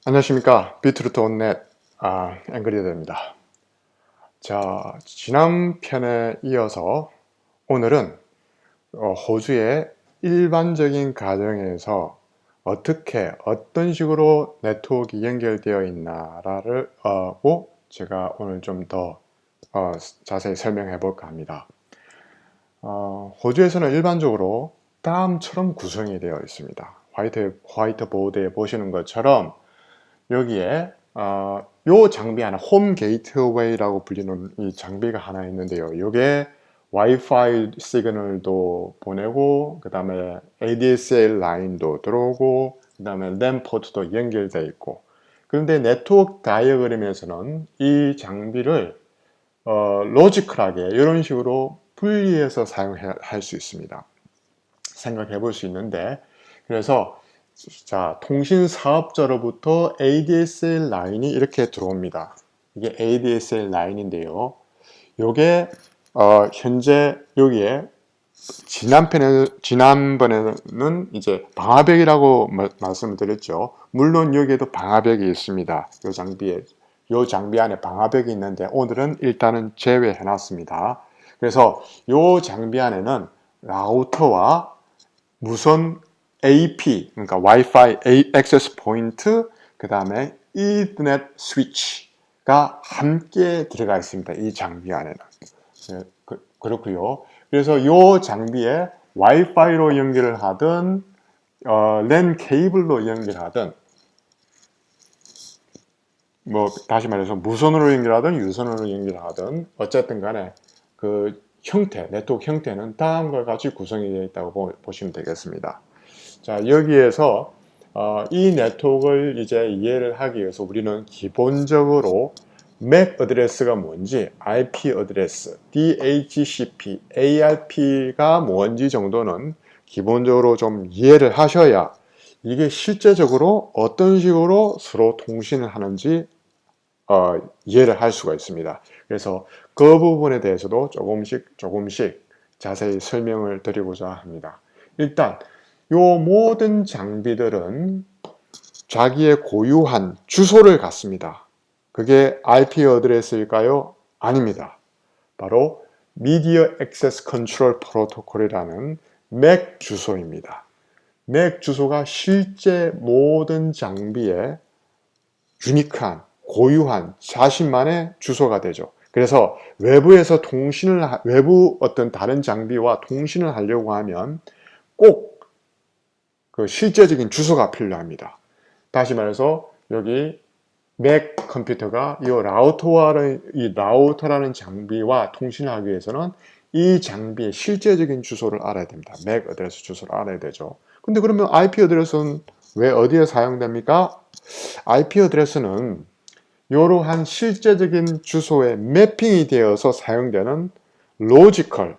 안녕하십니까. 비트루트온넷 앵그리드입니다. 자, 지난 편에 이어서 오늘은 호주의 일반적인 가정에서 어떤 식으로 네트워크가 연결되어 있나를 제가 오늘 좀 더 자세히 설명해 볼까 합니다. 호주에서는 일반적으로 다음처럼 구성이 되어 있습니다. 화이트보드에 보시는 것처럼 여기에 요 장비 하나, 홈 게이트웨이라고 불리는 이 장비가 하나 있는데요. 이게 와이파이 시그널도 보내고, 그 다음에 ADSL 라인도 들어오고, 그 다음에 램 포트도 연결되어 있고. 그런데 네트워크 다이어그램에서는 이 장비를 로지컬하게 이런 식으로 분리해서 사용할 수 있습니다. 생각해 볼 수 있는데, 그래서 자, 통신 사업자로부터 ADSL 라인이 이렇게 들어옵니다. 이게 ADSL 라인인데요. 요게 현재 여기에 지난번에는 이제 방화벽이라고 말씀을 드렸죠. 물론 여기에도 방화벽이 있습니다. 요 장비 안에 방화벽이 있는데 오늘은 일단은 제외해 놨습니다. 그래서 요 장비 안에는 라우터와 무선 AP, 그러니까 와이파이 액세스 포인트, 그 다음에 이더넷 스위치가 함께 들어가 있습니다. 이 장비 안에는. 그렇고요. 그래서 이 장비에 와이파이로 연결을 하든 랜 케이블로 연결하든, 뭐 다시 말해서 무선으로 연결하든 유선으로 연결하든 어쨌든 간에 그 네트워크 형태는 다음과 같이 구성이 되어 있다고 보시면 되겠습니다. 자, 여기에서 이 네트워크를 이제 이해를 하기 위해서 우리는 기본적으로 MAC 어드레스가 뭔지, IP 어드레스, DHCP, ARP가 뭔지 정도는 기본적으로 좀 이해를 하셔야 이게 실제적으로 어떤 식으로 서로 통신을 하는지 이해를 할 수가 있습니다. 그래서 그 부분에 대해서도 조금씩 자세히 설명을 드리고자 합니다. 일단 요 모든 장비들은 자기의 고유한 주소를 갖습니다. 그게 IP 어드레스일까요? 아닙니다. 바로 Media Access Control Protocol이라는 MAC 주소입니다. MAC 주소가 실제 모든 장비의 유니크한, 고유한 자신만의 주소가 되죠. 그래서 외부 어떤 다른 장비와 통신을 하려고 하면 꼭 그 실제적인 주소가 필요합니다. 다시 말해서 여기 맥 컴퓨터가 이 라우터라는 장비와 통신을 하기 위해서는 이 장비의 실제적인 주소를 알아야 됩니다. 맥 어드레스 주소를 알아야 되죠. 근데 그러면 IP 어드레스는 왜 어디에 사용됩니까? IP 어드레스는 이러한 실제적인 주소에 매핑이 되어서 사용되는 로지컬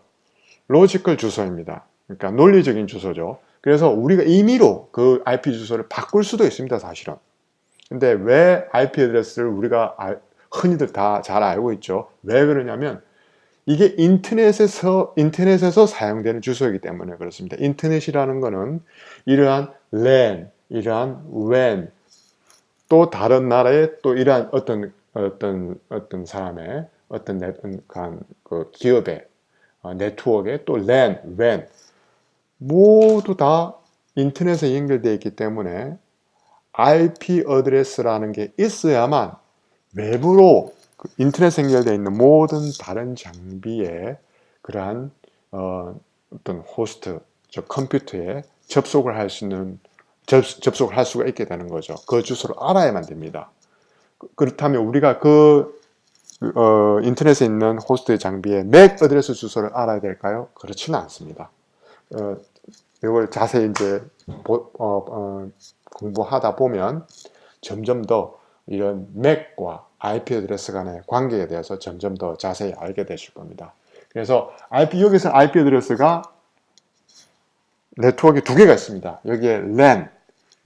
주소입니다. 그러니까 논리적인 주소죠. 그래서 우리가 임의로 그 IP 주소를 바꿀 수도 있습니다, 사실은. 근데 왜 IP 어드레스를 우리가 흔히들 다 잘 알고 있죠? 왜 그러냐면 이게 인터넷에서 사용되는 주소이기 때문에 그렇습니다. 인터넷이라는 거는 이러한 LAN, 이러한 WAN, 또 다른 나라의 또 이러한 어떤 사람의 그 기업의 네트워크에 또 LAN, WAN 모두 다 인터넷에 연결되어 있기 때문에 IP 어드레스라는 게 있어야만 외부로 인터넷에 연결되어 있는 모든 다른 장비에 그러한 어떤 호스트, 즉 컴퓨터에 접속을 할 수가 있게 되는 거죠. 그 주소를 알아야만 됩니다. 그렇다면 우리가 인터넷에 있는 호스트 장비의 맥 어드레스 주소를 알아야 될까요? 그렇지는 않습니다. 이걸 자세히 이제 공부하다 보면 점점 더 이런 맥과 IP 어드레스 간의 관계에 대해서 점점 더 자세히 알게 되실 겁니다. 그래서 여기서 IP 어드레스가 네트워크 두 개가 있습니다. 여기에 LAN,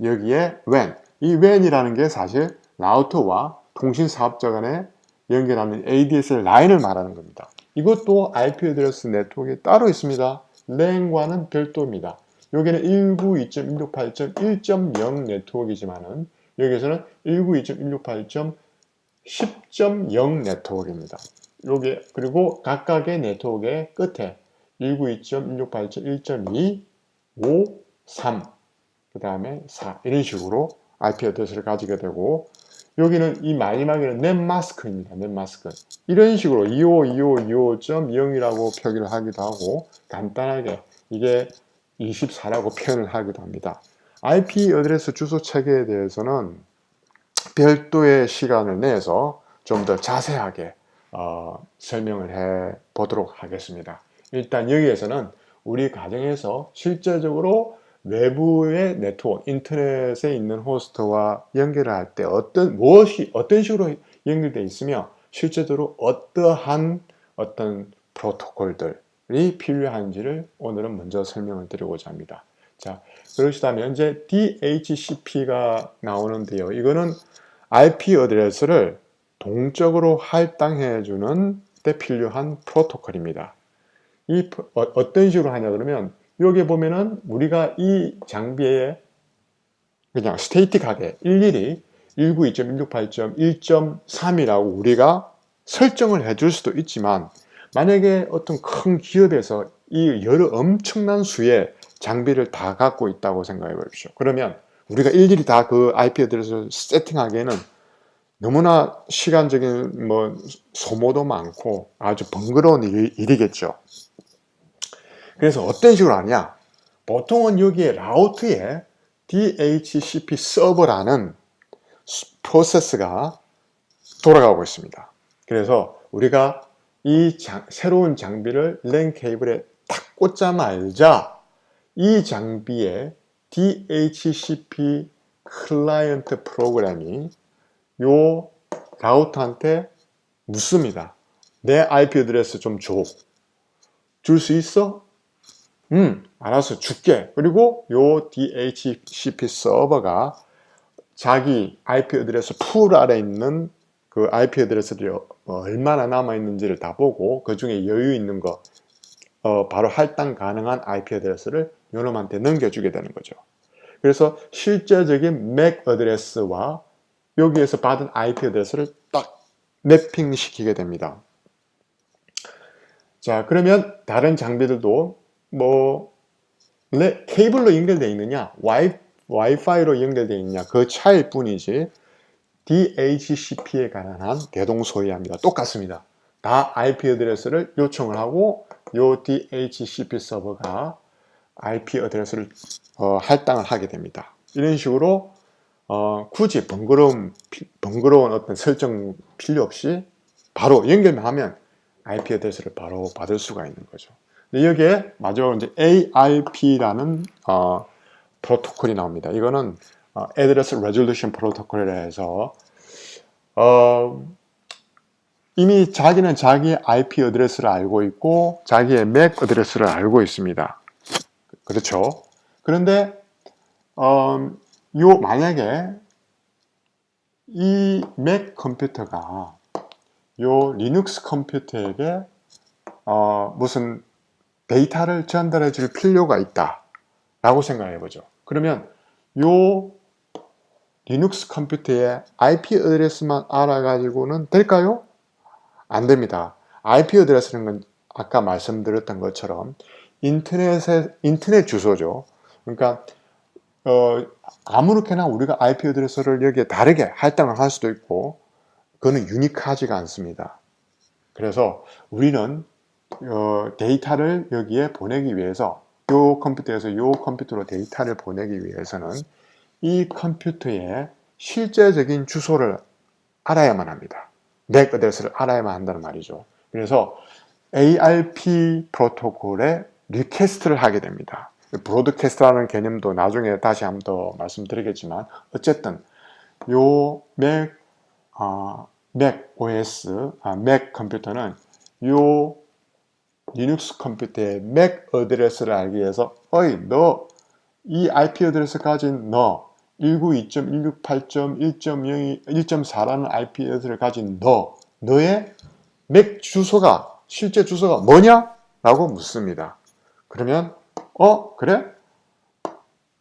여기에 WAN. 이 WAN이라는 게 사실 라우터와 통신 사업자 간에 연결하는 ADSL 라인을 말하는 겁니다. 이것도 IP 어드레스 네트워크에 따로 있습니다. LAN과는 별도입니다. 여기는 192.168.1.0 네트워크이지만은 여기에서는 192.168.10.0 네트워크입니다. 요게 그리고 각각의 네트워크의 끝에 192.168.1.2, 5, 3, 그 다음에 4 이런 식으로 IP 어드레스를 가지게 되고 여기는 이 마지막에는 넷마스크입니다. 넷마스크. 이런 식으로 25.25.25.0이라고 표기를 하기도 하고 간단하게 이게 24라고 표현을 하기도 합니다. IP 어드레스 주소 체계에 대해서는 별도의 시간을 내서 좀 더 자세하게 설명을 해 보도록 하겠습니다. 일단 여기에서는 우리 가정에서 실제적으로 외부의 네트워크, 인터넷에 있는 호스트와 연결을 할 때 어떤 식으로 연결되어 있으며 실제적으로 어떠한 어떤 프로토콜들이 필요한지를 오늘은 먼저 설명을 드리고자 합니다. 자, 그러시다면 이제 DHCP가 나오는데요. 이거는 IP 어드레스를 동적으로 할당해 주는 데 필요한 프로토콜입니다. 어떤 식으로 하냐 그러면 여기 보면은 우리가 이 장비에 그냥 스테이틱하게 일일이 192.168.1.3이라고 우리가 설정을 해줄 수도 있지만 만약에 어떤 큰 기업에서 이 여러 엄청난 수의 장비를 다 갖고 있다고 생각해 보십시오. 그러면 우리가 일일이 다 그 IP 어드레스를 세팅하기에는 너무나 시간적인 소모도 많고 아주 번거로운 일이겠죠. 그래서 어떤 식으로 하냐? 보통은 여기에 라우트에 DHCP 서버라는 프로세스가 돌아가고 있습니다. 그래서 우리가 이 새로운 장비를 랜 케이블에 탁 꽂자마자 이 장비에 DHCP 클라이언트 프로그램이 요 라우터한테 묻습니다. 내 IP 어드레스 좀 줘. 줄 수 있어? 알아서 줄게. 그리고 요 DHCP 서버가 자기 IP 어드레스 풀 아래 있는 그 IP 어드레스들이 얼마나 남아있는지를 다 보고 그 중에 여유 있는 거 바로 할당 가능한 IP 어드레스를 요놈한테 넘겨주게 되는 거죠. 그래서 실제적인 MAC 어드레스와 여기에서 받은 IP 어드레스를 딱 매핑 시키게 됩니다. 자, 그러면 다른 장비들도 케이블로 연결되어 있느냐, 와이파이로 연결되어 있느냐 그 차이일 뿐이지 DHCP에 관한 대동소이합니다. 똑같습니다. 다 IP 어드레스를 요청을 하고 요 DHCP 서버가 IP 어드레스를 할당을 하게 됩니다. 이런 식으로 굳이 번거로운 어떤 설정 필요 없이 바로 연결만 하면 IP 어드레스를 바로 받을 수가 있는 거죠. 근데 여기에 마지막으로 이제 ARP라는 프로토콜이 나옵니다. 이거는 Address Resolution Protocol이라 해서 이미 자기는 자기의 IP 어드레스를 알고 있고 자기의 MAC 어드레스를 알고 있습니다. 그렇죠? 그런데 만약에 이 맥 컴퓨터가 요 리눅스 컴퓨터에게 무슨 데이터를 전달해 줄 필요가 있다 라고 생각해 보죠. 그러면 요 리눅스 컴퓨터의 IP 어드레스만 알아가지고는 될까요? 안 됩니다. IP 어드레스는 건 아까 말씀드렸던 것처럼 인터넷 주소죠. 그러니까 아무렇게나 우리가 IP 어드레스를 여기에 다르게 할당을 할 수도 있고 그거는 유니크하지가 않습니다. 그래서 우리는 데이터를 여기에 보내기 위해서 이 컴퓨터에서 이 컴퓨터로 데이터를 보내기 위해서는 이 컴퓨터의 실제적인 주소를 알아야만 합니다. 맥 어드레스를 알아야만 한다는 말이죠. 그래서 ARP 프로토콜에 리퀘스트를 하게 됩니다. 브로드캐스트라는 개념도 나중에 다시 한번 더 말씀드리겠지만 어쨌든 요 맥 OS, 맥 컴퓨터는 요 리눅스 컴퓨터의 맥 어드레스를 알기 위해서 너 이 IP 어드레스 가진 너 192.168.1.0, 1.4라는 IP 어드레스를 가진 너의 맥 주소가 실제 주소가 뭐냐? 라고 묻습니다. 그러면 그래?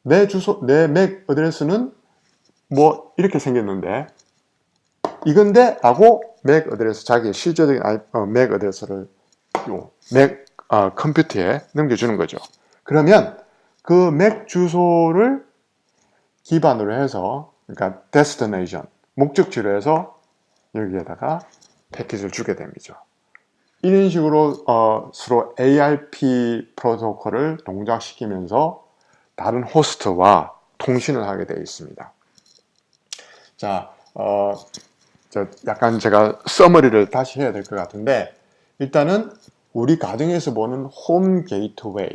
내 맥 어드레스는 뭐 이렇게 생겼는데 이건데 라고 맥 어드레스, 자기의 실제적인 맥 어드레스를 맥 컴퓨터에 넘겨주는 거죠. 그러면 그 맥 주소를 기반으로 해서, 그러니까 destination, 목적지로 해서 여기에다가 패킷을 주게 됩니다. 이런 식으로 서로 ARP 프로토콜을 동작시키면서 다른 호스트와 통신을 하게 되어 있습니다. 자, 약간 제가 서머리를 다시 해야 될 것 같은데, 일단은 우리 가정에서 보는 홈 게이트웨이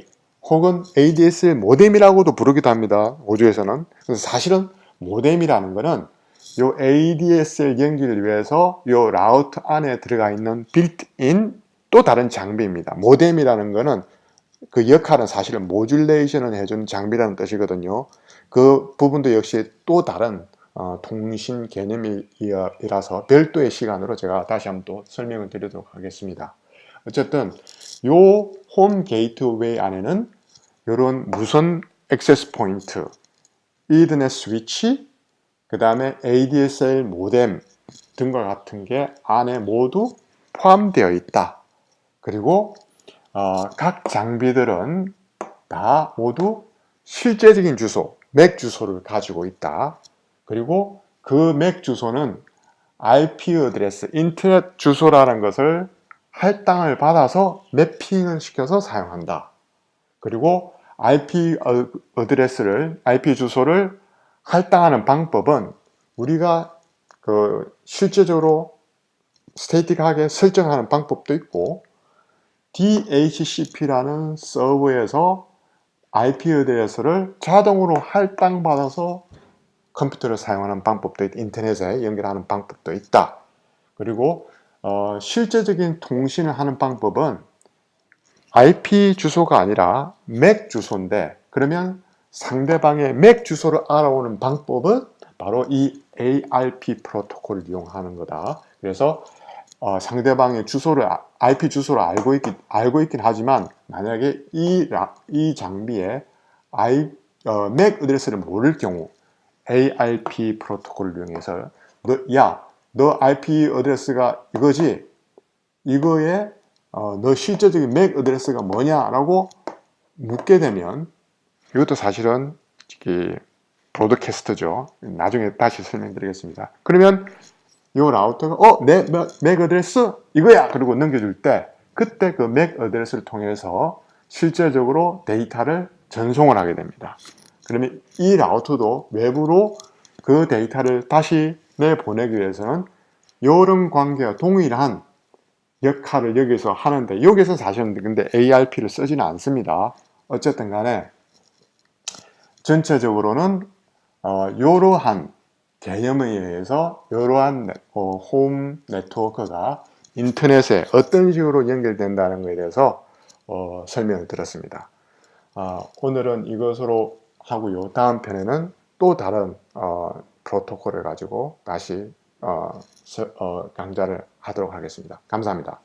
혹은 ADSL 모뎀이라고도 부르기도 합니다. 우주에서는. 그래서 사실은 모뎀이라는 거는 요 ADSL 연기를 위해서 요 라우터 안에 들어가 있는 빌트인 또 다른 장비입니다. 모뎀이라는 거는 그 역할은 사실은 모듈레이션을 해주는 장비라는 뜻이거든요. 그 부분도 역시 또 다른 통신 개념이라서 별도의 시간으로 제가 다시 한번 또 설명을 드리도록 하겠습니다. 어쨌든 요 홈 게이트웨이 안에는 이런 무선 액세스 포인트, 이더넷 스위치, 그 다음에 ADSL 모뎀 등과 같은 게 안에 모두 포함되어 있다. 그리고 각 장비들은 다 모두 실제적인 주소, 맥 주소를 가지고 있다. 그리고 그 맥 주소는 IP 어드레스, 인터넷 주소라는 것을 할당을 받아서 매핑을 시켜서 사용한다. 그리고 IP 어드레스를, IP 주소를 할당하는 방법은 우리가 실제적으로 스태틱하게 설정하는 방법도 있고, DHCP라는 서버에서 IP 어드레스를 자동으로 할당받아서 컴퓨터를 사용하는 방법도 있다. 인터넷에 연결하는 방법도 있다. 그리고 실제적인 통신을 하는 방법은 IP 주소가 아니라 맥 주소인데, 그러면 상대방의 맥 주소를 알아오는 방법은 바로 이 ARP 프로토콜을 이용하는 거다. 그래서 상대방의 주소를, IP 주소를 알고 있긴 하지만, 만약에 이 장비에 맥 어드레스를 모를 경우 ARP 프로토콜을 이용해서 너 IP 어드레스가 이거지? 이거에 너 실제적인 맥 어드레스가 뭐냐라고 묻게 되면, 이것도 사실은 브로드캐스트죠. 나중에 다시 설명드리겠습니다. 그러면 이 라우터가 내 맥 어드레스 이거야! 그리고 넘겨줄 때, 그때 그 맥 어드레스를 통해서 실제적으로 데이터를 전송을 하게 됩니다. 그러면 이 라우터도 외부로 그 데이터를 다시 내보내기 위해서는 이런 관계와 동일한 역할을 여기서 하는데, 여기서 사실은 근데 ARP를 쓰지는 않습니다. 어쨌든 간에 전체적으로는 이러한 개념에 의해서 이러한 홈 네트워크가 인터넷에 어떤 식으로 연결된다는 것에 대해서 설명을 드렸습니다. 오늘은 이것으로 하고요. 다음 편에는 또 다른 프로토콜을 가지고 다시 강좌를 하도록 하겠습니다. 감사합니다.